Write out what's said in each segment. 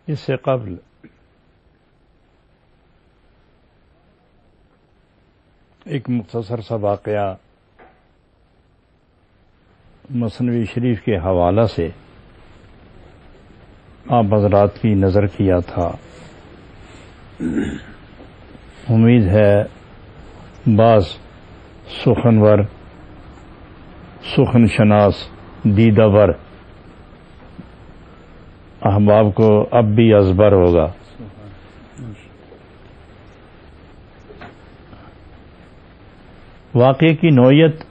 اس سے قبل ایک مختصر سا واقعہ مثنوی شریف کے حوالہ سے آپ حضرات کی نظر کیا تھا. امید ہے بعض سخنور، سخن شناس، دیدہ ور احباب کو اب بھی ازبر ہوگا. واقعے کی نوعیت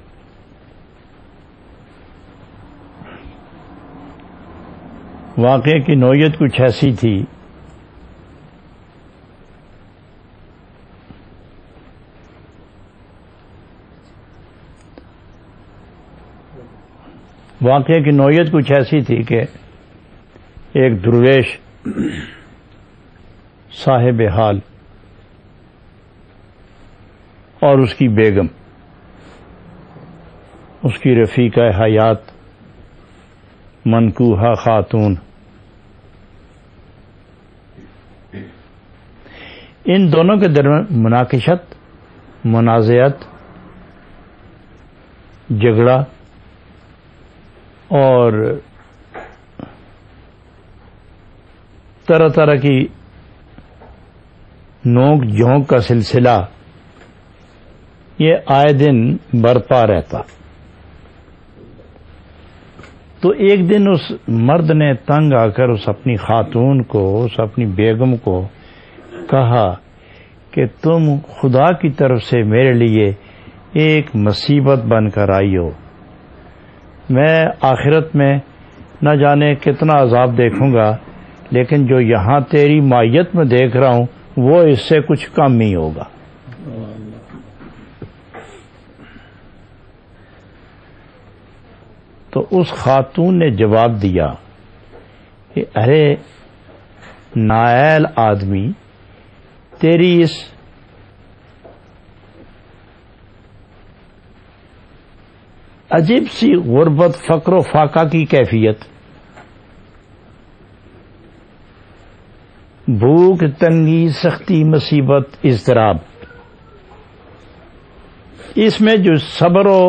کچھ ایسی تھی کہ ایک درویش صاحب حال اور اس کی بیگم، اس کی رفیقہ حیات منکوحہ خاتون، ان دونوں کے درمیان مناقشت، منازعت، جھگڑا اور طرح طرح کی نوک جھونک کا سلسلہ یہ آئے دن برپا رہتا. تو ایک دن اس مرد نے تنگ آ کر اس اپنی خاتون کو، اس اپنی بیگم کو کہا کہ تم خدا کی طرف سے میرے لیے ایک مصیبت بن کر آئی ہو. میں آخرت میں نہ جانے کتنا عذاب دیکھوں گا، لیکن جو یہاں تیری معیت میں دیکھ رہا ہوں وہ اس سے کچھ کم ہی ہوگا. تو اس خاتون نے جواب دیا کہ ارے نائل آدمی، تیری اس عجیب سی غربت، فقر و فاقہ کی کیفیت، بھوک، تنگی، سختی، مصیبت، اضطراب، اس میں جو صبر و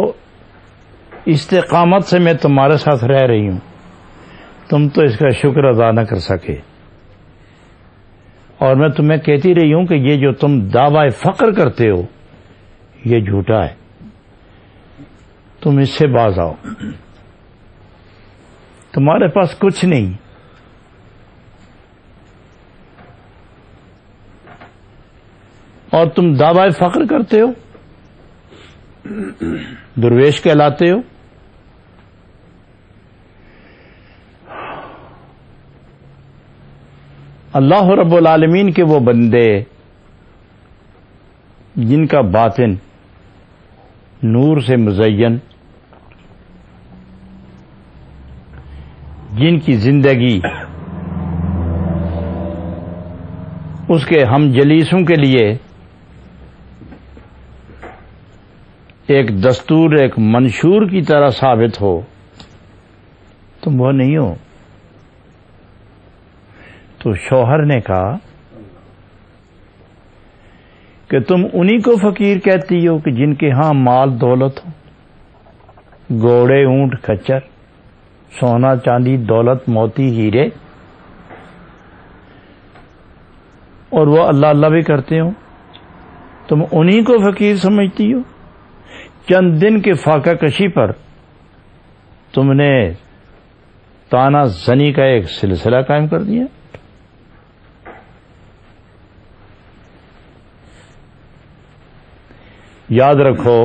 استقامت سے میں تمہارے ساتھ رہ رہی ہوں، تم تو اس کا شکر ادا نہ کر سکے. اور میں تمہیں کہتی رہی ہوں کہ یہ جو تم دعوی فقر کرتے ہو یہ جھوٹا ہے، تم اس سے باز آؤ، تمہارے پاس کچھ نہیں. اور تم دعوی فقر کرتے ہو، درویش کہلاتے ہو. اللہ رب العالمین کے وہ بندے جن کا باطن نور سے مزین، جن کی زندگی اس کے ہم جلیسوں کے لیے ایک دستور، ایک منشور کی طرح ثابت ہو، تم وہ نہیں ہو. تو شوہر نے کہا کہ تم انہی کو فقیر کہتی ہو کہ جن کے ہاں مال دولت ہو، گھوڑے، اونٹ، کچر، سونا چاندی، دولت، موتی، ہیرے، اور وہ اللہ اللہ بھی کرتے ہو. تم انہی کو فقیر سمجھتی ہو. چند دن کے فاقہ کشی پر تم نے تانا زنی کا ایک سلسلہ قائم کر دیا. یاد رکھو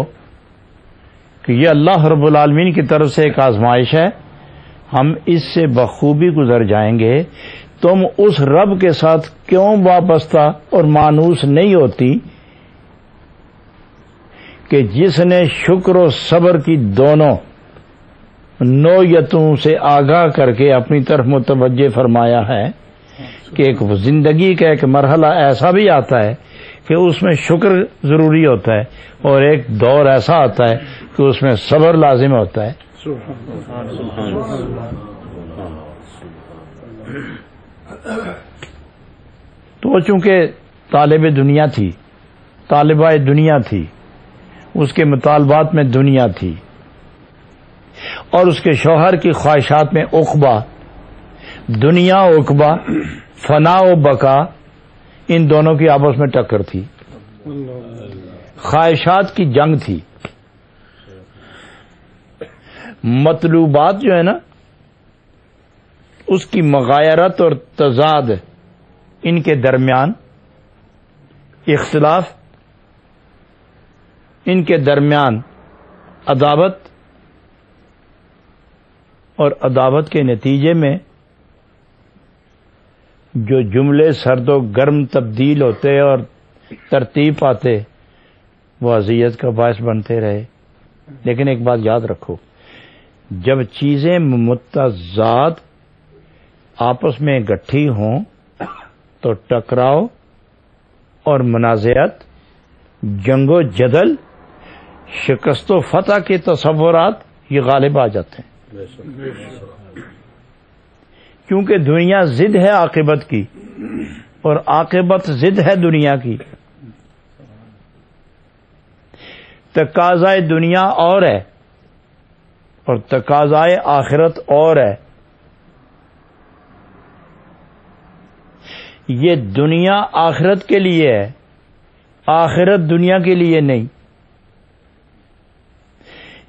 کہ یہ اللہ رب العالمین کی طرف سے ایک آزمائش ہے، ہم اس سے بخوبی گزر جائیں گے، تم اس رب کے ساتھ کیوں وابستہ اور مانوس نہیں ہوتی کہ جس نے شکر و صبر کی دونوں نوعیتوں سے آگاہ کر کے اپنی طرف متوجہ فرمایا ہے کہ ایک زندگی کا ایک مرحلہ ایسا بھی آتا ہے کہ اس میں شکر ضروری ہوتا ہے، اور ایک دور ایسا آتا ہے کہ اس میں صبر لازم ہوتا ہے۔ تو چونکہ طالب دنیا تھی، طالبہ دنیا تھی، اس کے مطالبات میں دنیا تھی، اور اس کے شوہر کی خواہشات میں عقبہ، دنیا عقبہ، فنا و بقا، ان دونوں کی آپس میں ٹکر تھی، خواہشات کی جنگ تھی۔ مطلوبات جو ہے نا، اس کی مغایرت اور تضاد، ان کے درمیان اختلاف، ان کے درمیان عداوت، اور عداوت کے نتیجے میں جو جملے سرد و گرم تبدیل ہوتے اور ترتیب پاتے، وہ اذیت کا باعث بنتے رہے۔ لیکن ایک بات یاد رکھو، جب چیزیں متضاد آپس میں گٹھی ہوں تو ٹکراؤ اور منازعت، جنگ و جدل، شکست و فتح کے تصورات یہ غالب آ جاتے ہیں، کیونکہ دنیا ضد ہے عاقبت کی، اور عاقبت ضد ہے دنیا کی۔ تقاضائے دنیا اور ہے اور تقاضائے آخرت اور ہے۔ یہ دنیا آخرت کے لیے ہے، آخرت دنیا کے لیے نہیں۔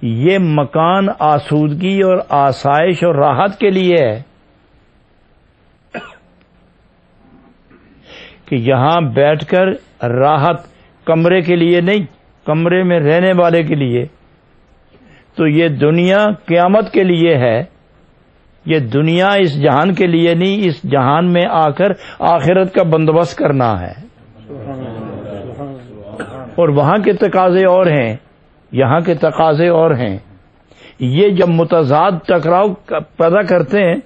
یہ مکان آسودگی اور آسائش اور راحت کے لیے ہے کہ یہاں بیٹھ کر راحت، کمرے کے لیے نہیں، کمرے میں رہنے والے کے لیے۔ تو یہ دنیا قیامت کے لیے ہے، یہ دنیا اس جہان کے لیے نہیں، اس جہان میں آ کر آخرت کا بندوبست کرنا ہے۔ اور وہاں کے تقاضے اور ہیں، یہاں کے تقاضے اور ہیں۔ یہ جب متضاد ٹکراؤ پیدا کرتے ہیں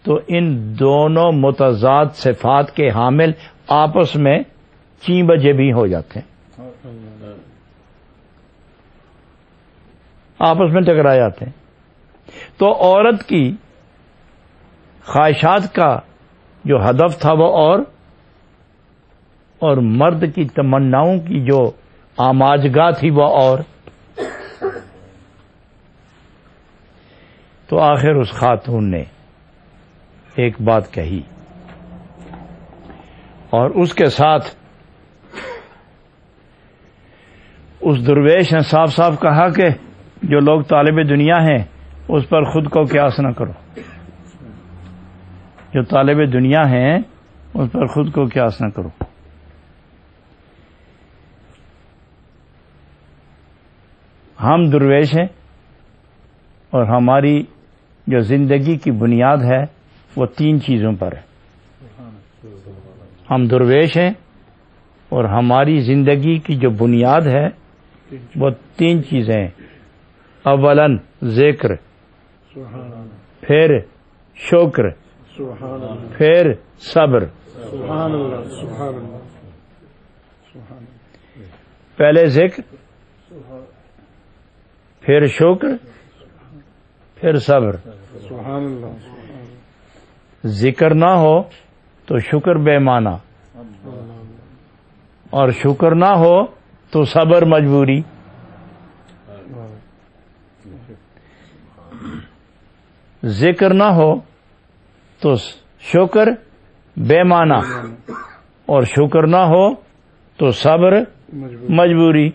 تو ان دونوں متضاد صفات کے حامل آپس میں چیں بجے بھی ہو جاتے ہیں، آپس میں ٹکرا جاتے ہیں۔ تو عورت کی خواہشات کا جو ہدف تھا وہ اور مرد کی تمناؤں کی جو آماجگاہ تھی وہ اور۔ تو آخر اس خاتون نے ایک بات کہی، اور اس کے ساتھ اس درویش نے صاف صاف کہا کہ جو لوگ طالب دنیا ہیں اس پر خود کو قیاس نہ کرو، جو طالب دنیا ہیں اس پر خود کو قیاس نہ کرو۔ ہم درویش ہیں، اور ہماری جو زندگی کی بنیاد ہے وہ 3 چیزوں پر ہے۔ ہم درویش ہیں اور ہماری زندگی کی جو بنیاد ہے وہ 3 چیزیں ہیں۔ اولاً ذکر، پھر شکر، پھر صبر۔ پہلے ذکر، پھر شکر، پھر صبر۔ ذکر نہ ہو تو شکر بے معنی، اور شکر نہ ہو تو صبر مجبوری۔ ذکر نہ ہو تو شکر بے معنی، اور شکر نہ ہو تو صبر مجبوری،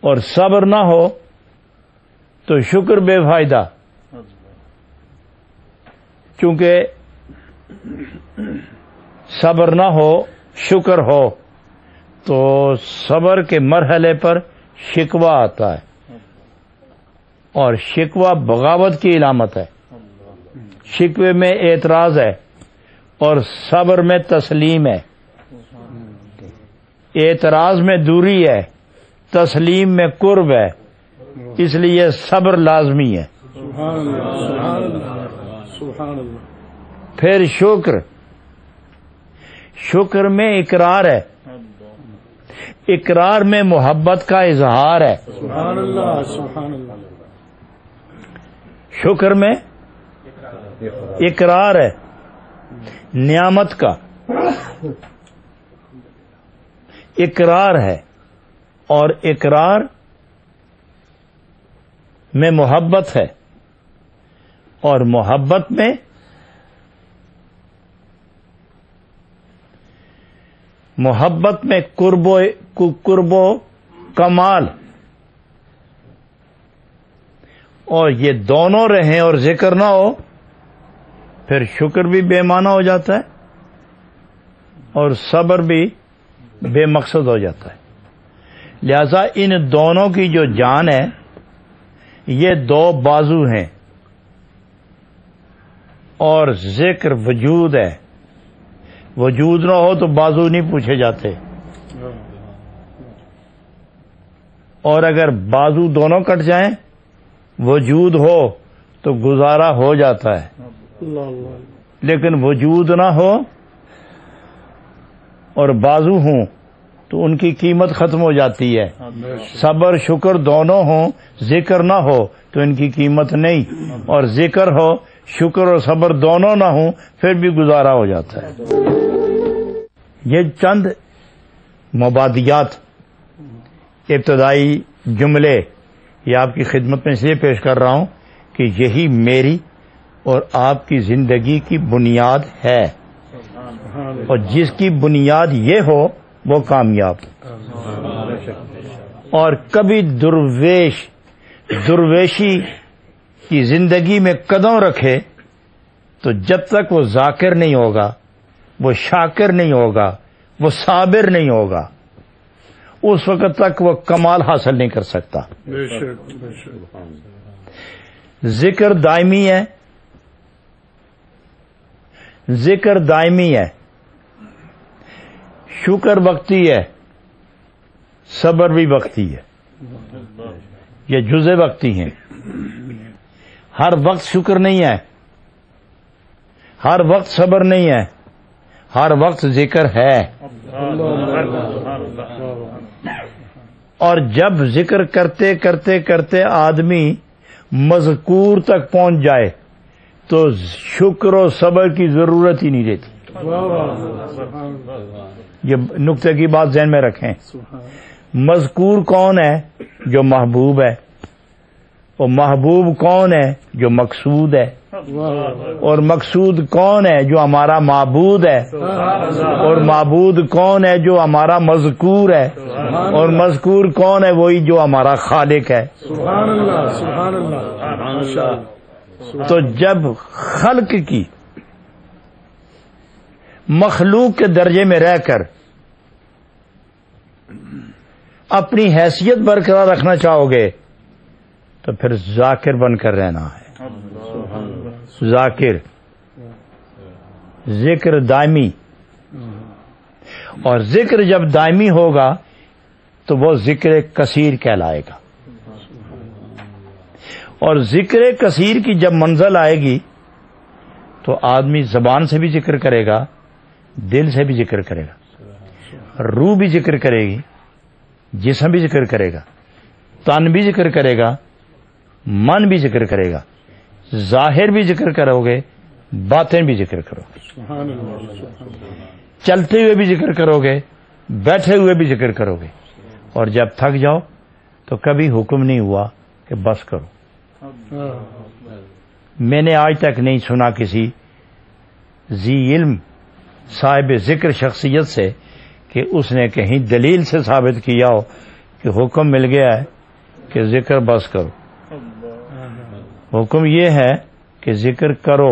اور صبر نہ ہو تو شکر بے فائدہ۔ چونکہ صبر نہ ہو، شکر ہو، تو صبر کے مرحلے پر شکوہ آتا ہے، اور شکوہ بغاوت کی علامت ہے۔ شکوے میں اعتراض ہے اور صبر میں تسلیم ہے۔ اعتراض میں دوری ہے، تسلیم میں قرب ہے، اس لیے صبر لازمی ہے۔ پھر شکر میں اقرار ہے، اقرار میں محبت کا اظہار ہے۔ شکر میں اقرار ہے نعمت کا، اقرار ہے، اور اقرار میں محبت ہے، اور محبت میں قرب و کمال، اور یہ دونوں رہیں اور ذکر نہ ہو پھر شکر بھی بے معنی ہو جاتا ہے اور صبر بھی بے مقصد ہو جاتا ہے۔ لہذا ان دونوں کی جو جان ہے یہ دو بازو ہیں، اور ذکر وجود ہے، وجود نہ ہو تو بازو نہیں پوچھے جاتے، اور اگر بازو دونوں کٹ جائیں وجود ہو تو گزارا ہو جاتا ہے، لیکن وجود نہ ہو اور بازو ہوں تو ان کی قیمت ختم ہو جاتی ہے۔ صبر شکر دونوں ہوں، ذکر نہ ہو تو ان کی قیمت نہیں، اور ذکر ہو شکر اور صبر دونوں نہ ہوں پھر بھی گزارا ہو جاتا ہے۔ یہ چند مبادیات، ابتدائی جملے یہ آپ کی خدمت میں اس لیے پیش کر رہا ہوں کہ یہی میری اور آپ کی زندگی کی بنیاد ہے، اور جس کی بنیاد یہ ہو وہ کامیاب، اور کبھی درویشی کی زندگی میں قدم رکھے تو جب تک وہ ذاکر نہیں ہوگا، وہ شاکر نہیں ہوگا، وہ صابر نہیں ہوگا، اس وقت تک وہ کمال حاصل نہیں کر سکتا۔ ذکر دائمی ہے، ذکر دائمی ہے، شکر وقتی ہے، صبر بھی وقتی ہے، یہ جزء وقتی ہیں۔ ہر وقت شکر نہیں ہے، ہر وقت صبر نہیں ہے، ہر وقت ذکر ہے۔ اور جب ذکر کرتے کرتے کرتے آدمی مذکور تک پہنچ جائے تو شکر و صبر کی ضرورت ہی نہیں رہتی۔ یہ نقطے کی بات ذہن میں رکھیں۔ مذکور کون ہے؟ جو محبوب ہے، اور محبوب کون ہے؟ جو مقصود ہے، اور مقصود کون ہے؟ جو ہمارا معبود ہے، اور معبود کون ہے؟ جو ہمارا مذکور ہے، اور مذکور کون ہے؟ وہی جو ہمارا خالق ہے۔ تو جب خلق کی مخلوق کے درجے میں رہ کر اپنی حیثیت برقرار رکھنا چاہو گے تو پھر ذاکر بن کر رہنا ہے۔ ذاکر، ذکر دائمی، اور ذکر جب دائمی ہوگا تو وہ ذکر کثیر کہلائے گا، اور ذکر کثیر کی جب منزل آئے گی تو آدمی زبان سے بھی ذکر کرے گا، دل سے بھی ذکر کرے گا، روح بھی ذکر کرے گی، جسم بھی ذکر کرے گا، تن بھی ذکر کرے گا، من بھی ذکر کرے گا، ظاہر بھی ذکر کرو گے، باطن بھی ذکر کرو گے، چلتے ہوئے بھی ذکر کرو گے، بیٹھے ہوئے بھی ذکر کرو گے، اور جب تھک جاؤ تو کبھی حکم نہیں ہوا کہ بس کرو۔ میں نے آج تک نہیں سنا کسی ذی علم صاحب ذکر شخصیت سے کہ اس نے کہیں دلیل سے ثابت کیا ہو کہ حکم مل گیا ہے کہ ذکر بس کرو۔ حکم یہ ہے کہ ذکر کرو،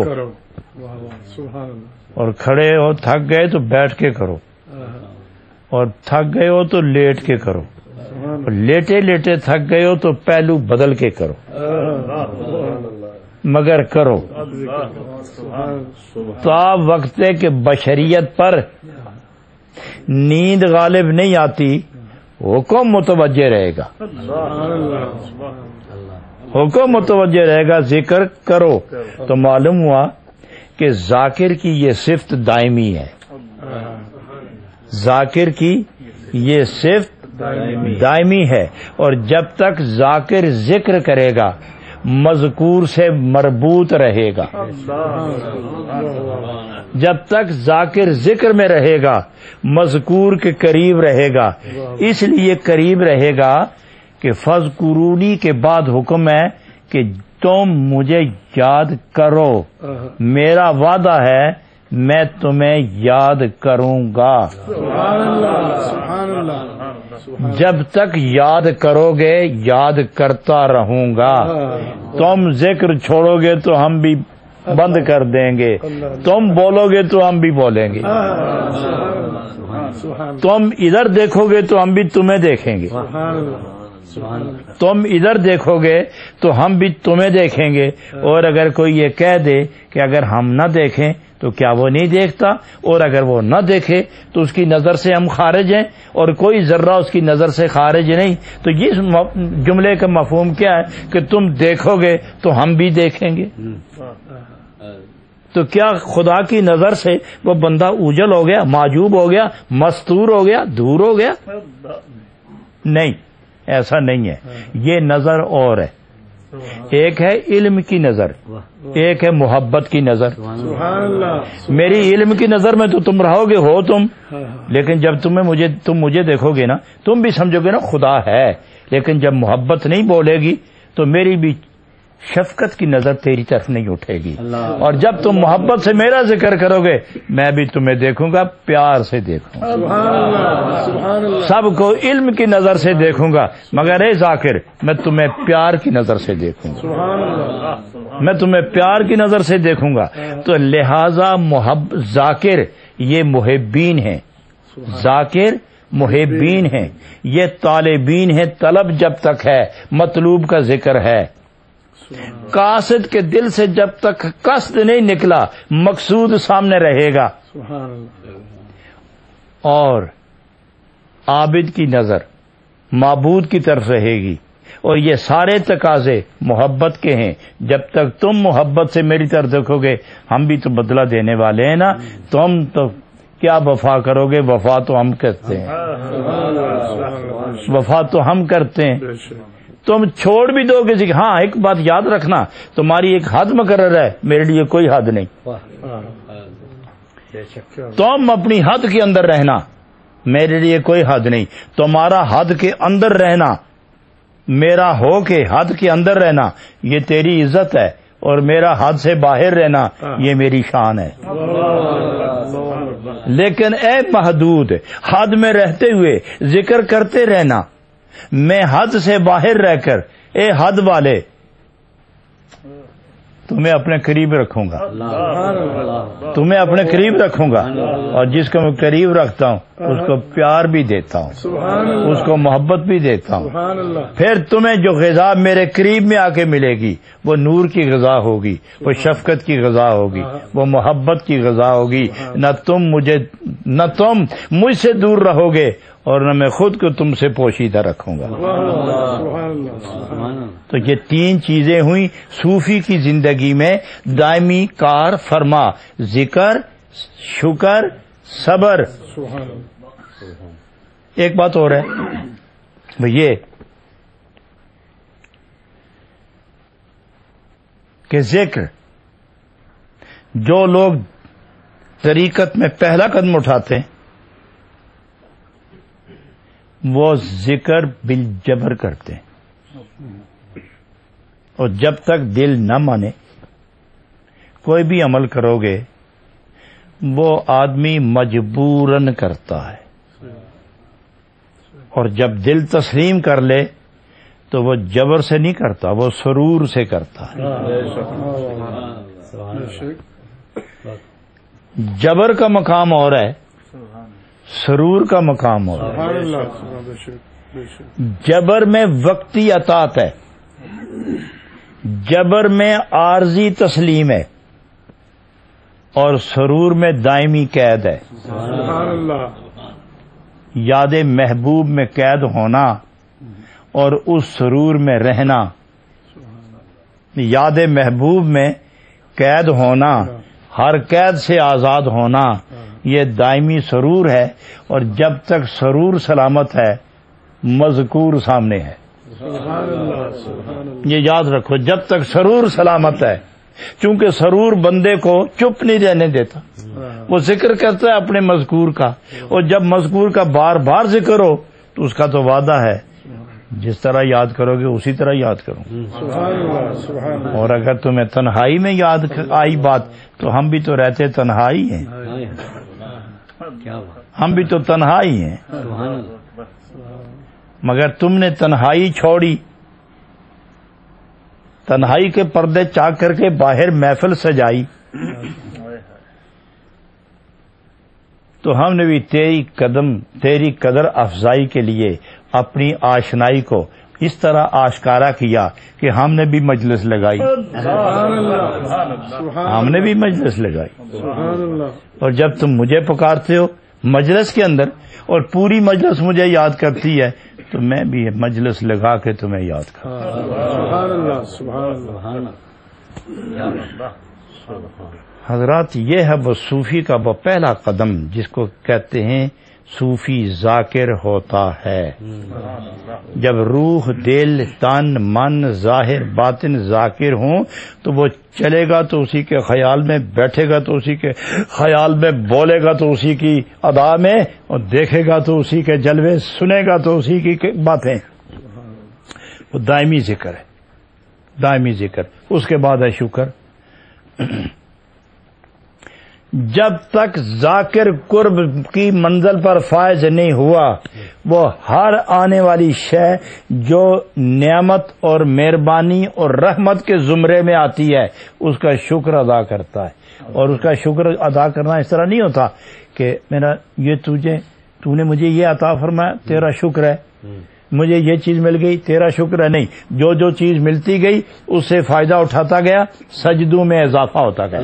اور کھڑے ہو تھک گئے تو بیٹھ کے کرو، اور تھک گئے ہو تو لیٹ کے کرو، لیٹے لیٹے تھک گئے ہو تو پہلو بدل کے کرو، مگر کرو۔ تو آپ وقت ہے کہ بشریت پر نیند غالب نہیں آتی، حکم متوجہ رہے گا، حکم متوجہ رہے گا، ذکر کرو۔ تو معلوم ہوا کہ ذاکر کی یہ صفت دائمی ہے، ذاکر کی یہ صفت دائمی ہے، اور جب تک ذاکر ذکر کرے گا مذکور سے مربوط رہے گا، جب تک ذاکر ذکر میں رہے گا مذکور کے قریب رہے گا۔ اس لیے قریب رہے گا کہ فذکرونی کے بعد حکم ہے کہ تم مجھے یاد کرو، میرا وعدہ ہے میں تمہیں یاد کروں گا۔ جب تک یاد کرو گے یاد کرتا رہوں گا۔ تم ذکر چھوڑو گے تو ہم بھی بند کر دیں گے، تم بولو گے تو ہم بھی بولیں گے، تم ادھر دیکھو گے تو ہم بھی تمہیں دیکھیں گے، تم ادھر دیکھو گے تو ہم بھی تمہیں دیکھیں گے۔ اور اگر کوئی یہ کہہ دے کہ اگر ہم نہ دیکھیں تو کیا وہ نہیں دیکھتا، اور اگر وہ نہ دیکھے تو اس کی نظر سے ہم خارج ہیں، اور کوئی ذرہ اس کی نظر سے خارج نہیں۔ تو یہ جملے کا مفہوم کیا ہے کہ تم دیکھو گے تو ہم بھی دیکھیں گے۔ تو کیا خدا کی نظر سے وہ بندہ اوجھل ہو گیا، معجوب ہو گیا، مستور ہو گیا، دور ہو گیا؟ نہیں، ایسا نہیں ہے۔ یہ نظر اور ہے، ایک ہے علم کی نظر، ایک ہے محبت کی نظر۔ میری علم کی نظر میں تو تم رہو گے، ہو تم، لیکن جب تم مجھے دیکھو گے نا تم بھی سمجھو گے نا خدا ہے، لیکن جب محبت نہیں بولے گی تو میری بھی شفقت کی نظر تیری طرف نہیں اٹھے گی۔ اور جب تم محبت سے میرا ذکر کرو گے میں بھی تمہیں دیکھوں گا، پیار سے دیکھوں گا، سب کو علم کی نظر سے دیکھوں گا، مگر اے ذاکر میں تمہیں پیار کی نظر سے دیکھوں گا، میں تمہیں پیار کی نظر سے دیکھوں گا۔ تو لہذا ذاکر یہ محبین ہیں، ذاکر محبین ہیں، یہ طالبین ہیں، طلب جب تک ہے مطلوب کا ذکر ہے۔ قاصد کے دل سے جب تک قصد نہیں نکلا مقصود سامنے رہے گا، اور عابد کی نظر معبود کی طرف رہے گی۔ اور یہ سارے تقاضے محبت کے ہیں۔ جب تک تم محبت سے میری طرف دیکھو گے ہم بھی تو بدلہ دینے والے ہیں نا، تم تو کیا وفا کرو گے؟ وفا تو ہم کرتے ہیں، وفا تو ہم کرتے ہیں۔ تم چھوڑ بھی دو کسی، ہاں ایک بات یاد رکھنا، تمہاری ایک حد مقرر ہے، میرے لیے کوئی حد نہیں، تم اپنی حد کے اندر رہنا، میرے لیے کوئی حد نہیں۔ تمہارا حد کے اندر رہنا، میرا ہو کے حد کے اندر رہنا یہ تیری عزت ہے، اور میرا حد سے باہر رہنا یہ میری شان ہے۔ لیکن اے محدود، حد میں رہتے ہوئے ذکر کرتے رہنا، میں حد سے باہر رہ کر اے حد والے تمہیں اپنے قریب رکھوں گا، تمہیں اپنے قریب رکھوں گا، اور جس کو میں قریب رکھتا ہوں اس کو پیار بھی دیتا ہوں، اس کو محبت بھی دیتا ہوں۔ پھر تمہیں جو غذا میرے قریب میں آ کے ملے گی وہ نور کی غذا ہوگی، وہ شفقت کی غذا ہوگی، وہ محبت کی غذا ہوگی۔ نہ تم مجھ سے دور رہو گے اور نہ میں خود کو تم سے پوشیدہ رکھوں گا۔ تو یہ تین چیزیں ہوئیں صوفی کی زندگی میں دائمی کار فرما، ذکر، شکر، صبر۔ ایک بات اور ہے یہ کہ ذکر، جو لوگ طریقت میں پہلا قدم اٹھاتے ہیں وہ ذکر بالجبر کرتے ہیں، اور جب تک دل نہ مانے کوئی بھی عمل کرو گے وہ آدمی مجبوراً کرتا ہے، اور جب دل تسلیم کر لے تو وہ جبر سے نہیں کرتا، وہ سرور سے کرتا ہے۔ جبر کا مقام اور ہے، سرور کا مقام اور ہے۔ جبر میں وقتی اطاعت ہے، جبر میں عارضی تسلیم ہے، اور سرور میں دائمی قید ہے۔ سبحان اللہ۔ یاد محبوب میں قید ہونا اور اس سرور میں رہنا، یاد محبوب میں قید ہونا، ہر قید سے آزاد ہونا، یہ دائمی سرور ہے، اور جب تک سرور سلامت ہے مذکور سامنے ہے۔ سبحان اللہ، سبحان اللہ۔ یہ یاد رکھو، جب تک سرور سلامت ہے، چونکہ سرور بندے کو چپ نہیں رہنے دیتا، وہ ذکر کرتا ہے اپنے مذکور کا، اور جب مذکور کا بار بار ذکر ہو تو اس کا تو وعدہ ہے جس طرح یاد کرو گے اسی طرح یاد کرو۔ سبحان اللہ، سبحان اللہ۔ اور اگر تمہیں تنہائی میں یاد آئی بات تو ہم بھی تو رہتے تنہائی ہیں، ہم بھی تو تنہائی ہیں، مگر تم نے تنہائی چھوڑی، تنہائی کے پردے چاک کر کے باہر محفل سجائی، تو ہم نے بھی تیری قدر افزائی کے لیے اپنی آشنائی کو اس طرح آشکارا کیا کہ ہم نے بھی مجلس لگائی، سبحان اللہ، ہم نے بھی مجلس لگائی۔ سبحان اللہ۔ اور جب تم مجھے پکارتے ہو مجلس کے اندر اور پوری مجلس مجھے یاد کرتی ہے تو میں بھی مجلس لگا کے تمہیں یاد کروں۔ سبحان اللہ، سبحان اللہ۔ حضرات، یہ ہے وہ صوفی کا وہ پہلا قدم جس کو کہتے ہیں صوفی ذاکر ہوتا ہے۔ جب روح، دل، تن، من، ظاہر، باطن ذاکر ہوں تو وہ چلے گا تو اسی کے خیال میں، بیٹھے گا تو اسی کے خیال میں، بولے گا تو اسی کی ادا میں، اور دیکھے گا تو اسی کے جلوے، سنے گا تو اسی کی باتیں۔ وہ دائمی ذکر ہے، دائمی ذکر۔ اس کے بعد ہے شکر۔ جب تک ذاکر قرب کی منزل پر فائز نہیں ہوا، وہ ہر آنے والی شے جو نعمت اور مہربانی اور رحمت کے زمرے میں آتی ہے اس کا شکر ادا کرتا ہے۔ اور اس کا شکر ادا کرنا اس طرح نہیں ہوتا کہ میرا یہ تو نے مجھے یہ عطا فرمایا، تیرا شکر ہے، مجھے یہ چیز مل گئی، تیرا شکر ہے۔ نہیں، جو چیز ملتی گئی اس سے فائدہ اٹھاتا گیا، سجدوں میں اضافہ ہوتا گیا،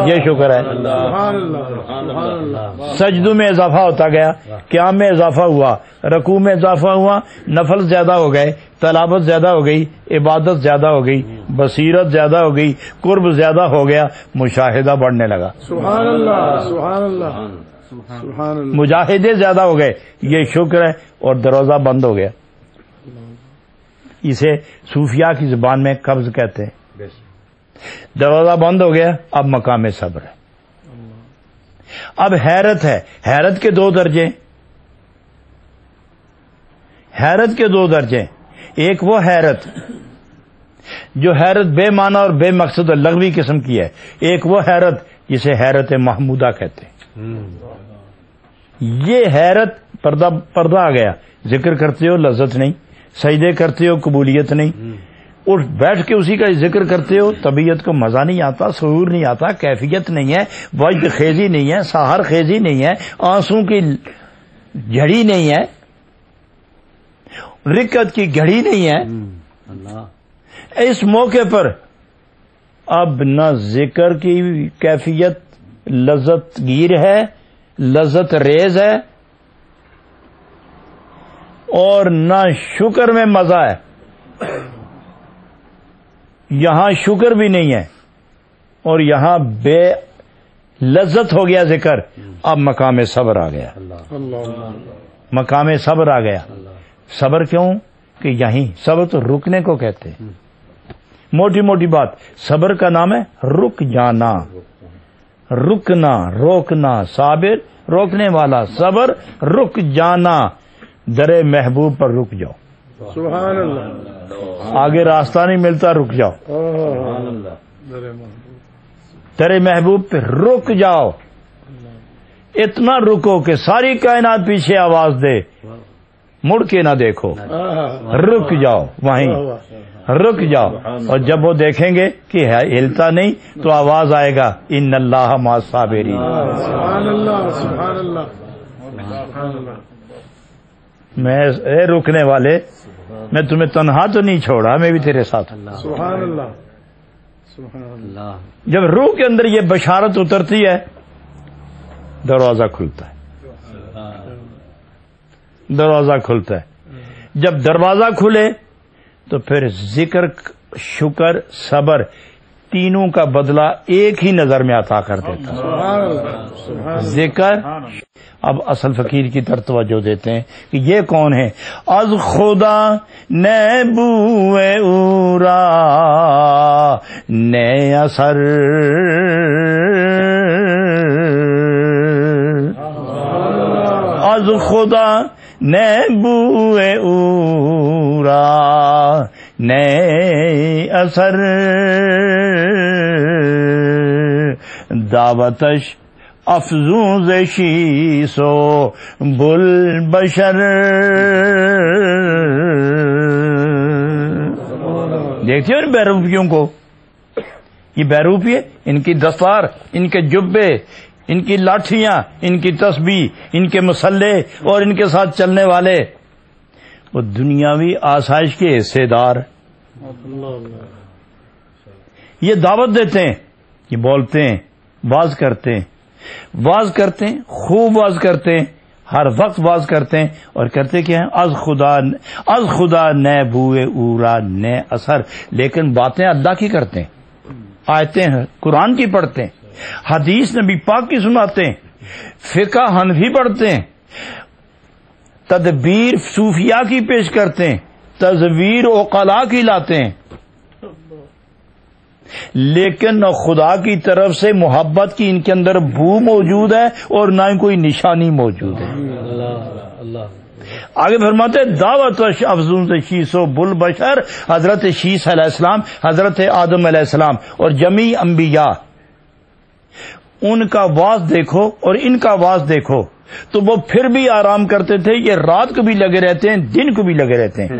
یہ شکر ہے۔ سبحان اللہ، سبحان اللہ۔ سجدوں میں اضافہ ہوتا گیا، قیام میں اضافہ ہوا، رکوع میں اضافہ ہوا، نفل زیادہ ہو گئے، تلاوت زیادہ ہو گئی، عبادت زیادہ ہو گئی، بصیرت زیادہ ہو گئی، قرب زیادہ ہو گیا، مشاہدہ بڑھنے لگا، سبحان اللہ، سبحان اللہ، سبحان اللہ۔ مجاہدے زیادہ ہو گئے، یہ شکر ہے، اور دروازہ بند ہو گیا۔ اسے صوفیاء کی زبان میں قبض کہتے ہیں۔ دروازہ بند ہو گیا، اب مقام صبر ہے، اب حیرت ہے۔ حیرت کے دو درجے، حیرت کے دو درجے، ایک وہ حیرت جو حیرت بے معنی اور بے مقصد اور لغوی قسم کی ہے، ایک وہ حیرت جسے حیرت محمودہ کہتے ہیں۔ یہ حیرت پردہ آ گیا، ذکر کرتے ہو لذت نہیں، سجدے کرتے ہو قبولیت نہیں، اور بیٹھ کے اسی کا ذکر کرتے ہو طبیعت کو مزہ نہیں آتا، سرور نہیں آتا، کیفیت نہیں ہے، وجد خیزی نہیں ہے، سحر خیزی نہیں ہے، آنسوں کی جھڑی نہیں ہے، رکت کی گھڑی نہیں ہے۔ اس موقع پر اب نہ ذکر کی کیفیت لذت گیر ہے، لذت ریز ہے، اور نہ شکر میں مزہ ہے۔ یہاں شکر بھی نہیں ہے اور یہاں بے لذت ہو گیا ذکر۔ اب مقام صبر آ گیا، مقام صبر آ گیا۔ صبر کیوں کہ یہیں صبر تو رکنے کو کہتے ہیں، موٹی موٹی بات۔ صبر کا نام ہے رک جانا، رکنا، روکنا، صابر روکنے والا، صبر رک جانا۔ در محبوب پر رک جاؤ، سبحان اللہ۔ آگے راستہ نہیں ملتا، رک جاؤ، در محبوب پہ رک جاؤ، اتنا رکو کہ ساری کائنات پیچھے آواز دے، مڑ کے نہ دیکھو، رک جاؤ، وہیں رک جاؤ۔ اور جب وہ دیکھیں گے کہ ہلتا نہیں تو آواز آئے گا ان اللہ مع الصابرین۔ سبحان اللہ، سبحان اللہ، سبحان اللہ۔ میں اے رکنے والے میں تمہیں تنہا تو نہیں چھوڑا، میں بھی تیرے ساتھ ہوں۔ سبحان اللہ سبحان اللہ۔ جب روح کے اندر یہ بشارت اترتی ہے دروازہ کھلتا ہے، دروازہ کھلتا ہے۔ جب دروازہ کھلے تو پھر ذکر، شکر، صبر تینوں کا بدلہ ایک ہی نظر میں عطا کر دیتا ہے۔ سبحان اللہ سبحان ذکر۔ اب اصل فقیر کی طرف توجہ دیتے ہیں کہ یہ کون ہے؟ از خدا نے بوئے اورا نے اثر، از خدا نے بوئے اورا نے اثر، دعوتش افزوں ز شیس و بل بشر۔ دیکھتے ہو ان بیروپیوں کو، یہ بیروپی، ان کی دستار، ان کے جبے، ان کی لاٹھیاں، ان کی تسبیح، ان کے مسلح اور ان کے ساتھ چلنے والے، وہ دنیاوی آسائش کے حصے دار۔ یہ دعوت دیتے ہیں، یہ بولتے ہیں، واز کرتے ہیں، واز کرتے ہیں، خوب واز کرتے ہیں، ہر وقت واز کرتے ہیں، اور کرتے کیا ہیں؟ از خدا نہ بوئے اورا نہ اثر، لیکن باتیں اللہ کی کرتے ہیں، آیتیں قرآن کی پڑھتے ہیں، حدیث نبی پاک کی سناتے ہیں، فقہ حنفی پڑھتے ہیں، تدبیر صوفیاء کی پیش کرتے ہیں، تزویر عقلاء کی لاتے ہیں، لیکن نہ خدا کی طرف سے محبت کی ان کے اندر بو موجود ہے اور نہ ہی کوئی نشانی موجود ہے۔ آگے فرماتے دعوت افزون سے شیس و بل بشر، حضرت شیس علیہ السلام، حضرت آدم علیہ السلام اور جمیع انبیاء، ان کا واز دیکھو اور ان کا واز دیکھو تو وہ پھر بھی آرام کرتے تھے، یہ رات کو بھی لگے رہتے ہیں، دن کو بھی لگے رہتے ہیں۔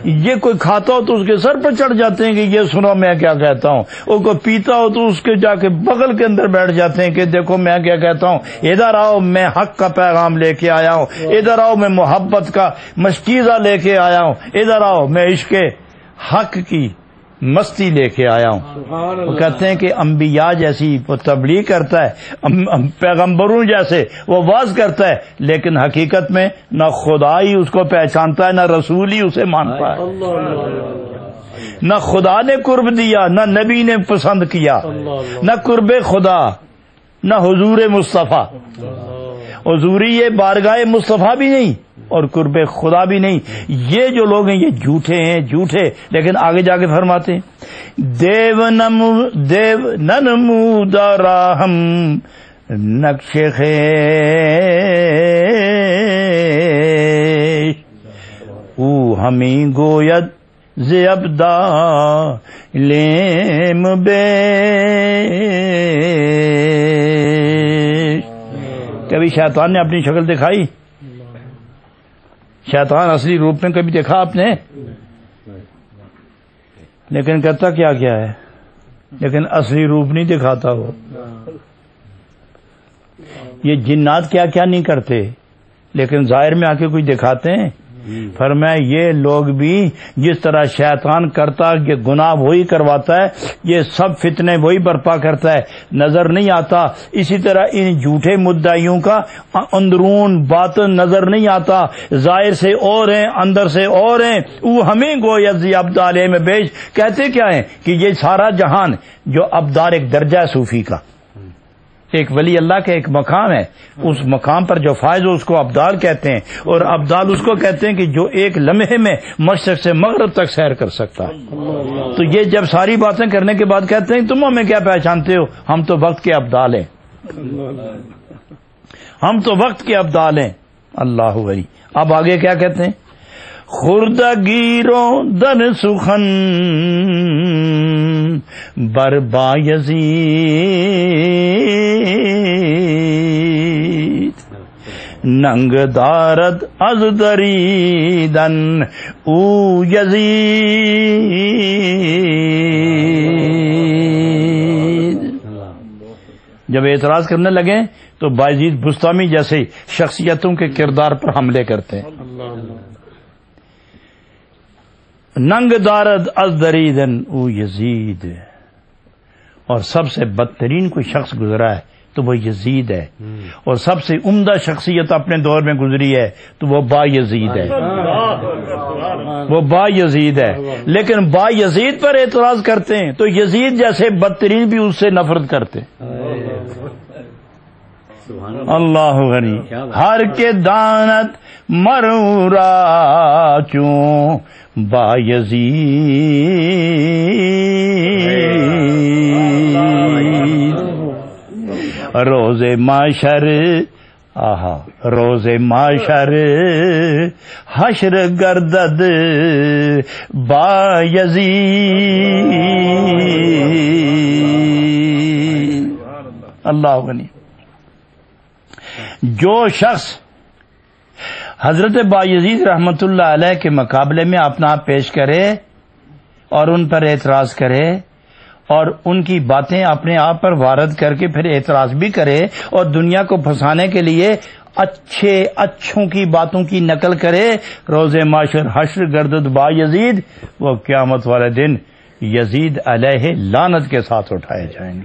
یہ کوئی کھاتا ہو تو اس کے سر پر چڑھ جاتے ہیں کہ یہ سنو میں کیا کہتا ہوں، اور کوئی پیتا ہو تو اس کے جا کے بغل کے اندر بیٹھ جاتے ہیں کہ دیکھو میں کیا کہتا ہوں، ادھر آؤ میں حق کا پیغام لے کے آیا ہوں، ادھر آؤ میں محبت کا مشکیزہ لے کے آیا ہوں، ادھر آؤ میں عشق حق کی مستی لے کے آیا ہوں۔ وہ کہتے ہیں کہ انبیاء جیسی وہ تبلیغ کرتا ہے، پیغمبروں جیسے وہ واز کرتا ہے، لیکن حقیقت میں نہ خدا ہی اس کو پہچانتا ہے، نہ رسول ہی اسے مانتا ہے، نہ خدا نے قرب دیا، نہ نبی نے پسند کیا، نہ قرب خدا، نہ حضور مصطفیٰ، حضوری یہ بارگاہ مصطفیٰ بھی نہیں اور قرب خدا بھی نہیں۔ یہ جو لوگ ہیں یہ جھوٹے ہیں، جھوٹے، لیکن آگے جا کے فرماتے ہیں دیو ننمودا راہم نقش خیش او ہمیں گوید زیبدا لیم بیش۔ کبھی شیطان نے اپنی شکل دکھائی؟ شیطان اصلی روپ میں کبھی دیکھا آپ نے؟ لیکن کرتا کیا کیا ہے؟ لیکن اصلی روپ نہیں دکھاتا وہ۔ یہ جنات کیا کیا نہیں کرتے، لیکن ظاہر میں آ کے کچھ دکھاتے ہیں۔ فرمایا یہ لوگ بھی جس طرح شیطان کرتا کہ گناہ وہی کرواتا ہے، یہ سب فتنے وہی برپا کرتا ہے، نظر نہیں آتا، اسی طرح ان جھوٹے مدعیوں کا اندرون باطن نظر نہیں آتا، ظاہر سے اور ہیں اندر سے اور ہیں۔ وہ ہمیں گویزی ابدال میں بیش، کہتے کیا ہیں کہ یہ سارا جہان جو ابدال ایک درجہ ہے صوفی کا، ایک ولی اللہ کا ایک مقام ہے، اس مقام پر جو فائز ہو اس کو ابدال کہتے ہیں، اور ابدال اس کو کہتے ہیں کہ جو ایک لمحے میں مشرق سے مغرب تک سیر کر سکتا ہے۔ تو یہ جب ساری باتیں کرنے کے بعد کہتے ہیں تم ہمیں کیا پہچانتے ہو، ہم تو وقت کے ابدال ہیں، ہم تو وقت کے ابدال ہیں۔ اللہ ولی۔ اب آگے کیا کہتے ہیں؟ خردگیروں در سخن بربا یزید ننگ دارد از دریدن او یزید۔ جب اعتراض کرنے لگے تو بایزید بستامی جیسے شخصیتوں کے کردار پر حملے کرتے ہیں. ننگ دارد از دریدن او یزید، اور سب سے بدترین کوئی شخص گزرا ہے تو وہ یزید ہے، اور سب سے عمدہ شخصیت اپنے دور میں گزری ہے تو وہ با یزید ہے. وہ با یزید ہے، لیکن با یزید پر اعتراض کرتے ہیں تو یزید جیسے بدترین بھی اس سے نفرت کرتے. اللہ غنی ہر کے دانت مرورا چوں با یزید، روز معشر روز معشر حشر گردد با یزید. اللہ غنی. جو شخص حضرت بایزید رحمت اللہ علیہ کے مقابلے میں اپنا آپ پیش کرے اور ان پر اعتراض کرے اور ان کی باتیں اپنے آپ پر وارد کر کے پھر اعتراض بھی کرے اور دنیا کو پھنسانے کے لیے اچھوں کی باتوں کی نقل کرے، روز معاشر حشر گردد با یزید، وہ قیامت والے دن یزید علیہ لعنت کے ساتھ اٹھائے جائیں گے.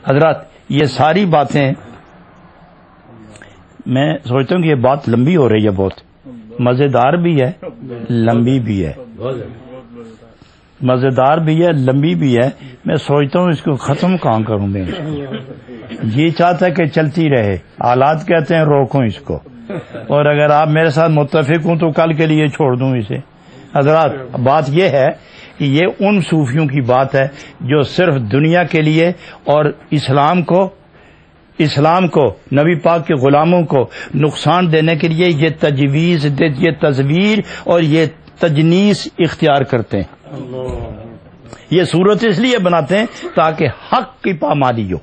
حضرات یہ ساری باتیں میں سوچتا ہوں کہ یہ بات لمبی ہو رہی ہے، بہت مزیدار بھی ہے، لمبی بھی ہے. مزیدار بھی ہے، لمبی بھی ہے. میں سوچتا ہوں اس کو ختم کہاں کروں میں. یہ چاہتا ہے کہ چلتی رہے، حالات کہتے ہیں روکوں اس کو، اور اگر آپ میرے ساتھ متفق ہوں تو کل کے لیے چھوڑ دوں اسے. حضرات بات یہ ہے کہ یہ ان صوفیوں کی بات ہے جو صرف دنیا کے لیے اور اسلام کو نبی پاک کے غلاموں کو نقصان دینے کے لیے یہ تجویز، یہ تصویر اور یہ تجنیس اختیار کرتے ہیں. یہ صورت اس لیے بناتے ہیں تاکہ حق کی پامالی ہو.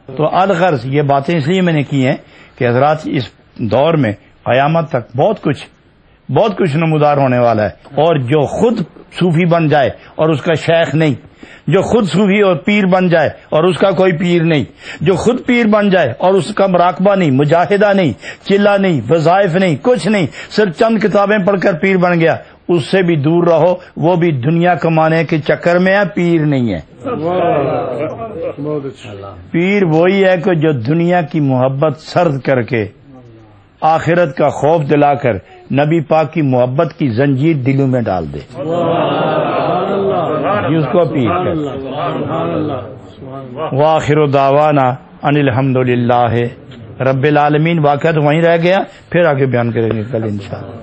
تو الغرض یہ باتیں اس لیے میں نے کی ہیں کہ حضرات اس دور میں قیامت تک بہت کچھ نمودار ہونے والا ہے. اور جو خود صوفی بن جائے اور اس کا شیخ نہیں، جو خود صوفی اور پیر بن جائے اور اس کا کوئی پیر نہیں، جو خود پیر بن جائے اور اس کا مراقبہ نہیں، مجاہدہ نہیں، چلہ نہیں، وظائف نہیں، کچھ نہیں، صرف چند کتابیں پڑھ کر پیر بن گیا، اس سے بھی دور رہو. وہ بھی دنیا کمانے کے چکر میں ہے، پیر نہیں ہے. پیر وہی ہے کہ جو دنیا کی محبت سرد کر کے آخرت کا خوف دلا کر نبی پاک کی محبت کی زنجیر دلوں میں ڈال دے. اس کو پیر کہتے ہیں. وآخر دعوانا ان الحمد للہ رب العالمین. واقعہ تو وہیں رہ گیا، پھر آگے بیان کریں گے کل انشاءاللہ.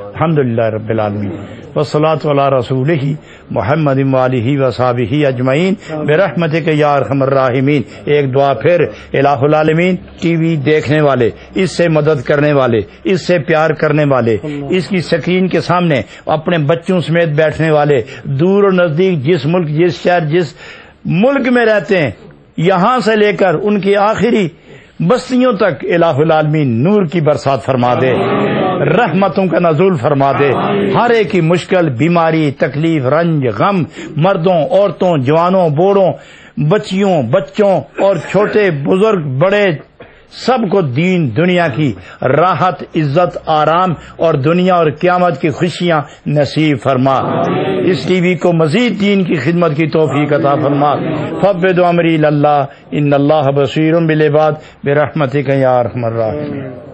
الحمدللہ رب العالمین والصلاۃ علی رسولہ محمد وآلہ وصحبہ اجمعین برحمتک یا ارحم الراحمین. ایک دعا پھر الہ العالمین ٹی وی دیکھنے والے، اس سے مدد کرنے والے، اس سے پیار کرنے والے، اس کی سکرین کے سامنے اپنے بچوں سمیت بیٹھنے والے، دور و نزدیک جس ملک، جس شہر، جس ملک میں رہتے ہیں، یہاں سے لے کر ان کی آخری بستیوں تک الہ العالمین نور کی برسات فرما دے، رحمتوں کا نزول فرما دے. ہر ایک کی مشکل، بیماری، تکلیف، رنج، غم، مردوں، عورتوں، جوانوں، بوڑھوں، بچیوں، بچوں اور چھوٹے بزرگ بڑے، سب کو دین دنیا کی راحت، عزت، آرام اور دنیا اور قیامت کی خوشیاں نصیب فرما. اس ٹی وی کو مزید دین کی خدمت کی توفیق عطا فرما. فوض امری اللہ ان اللہ بصیر بالعباد برحمتک یا ارحم الراحمین.